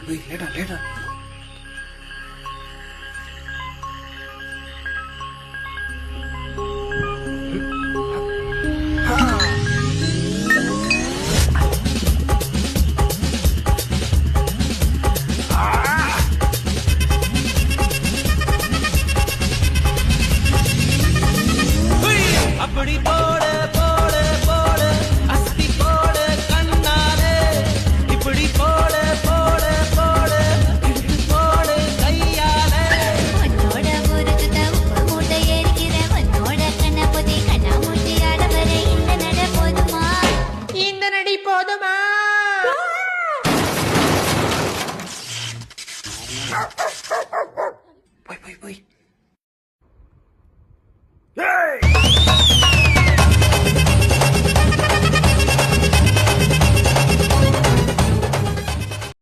லேடா லேடா. அப்படி போட போட போட அஸ்தி போட கண்ணாலே இப்படி போட போட போட இழுத்து போட கையாலே உன்னோட ஒரு சுத்த உப்பு மூட்டை எரிக்கிற உன்னோட கண்ணபதி கண்ணாமூச்சி ஆட வர இந்த நட போதுமா இந்த நடி போதுமா? போய் போய் போய்.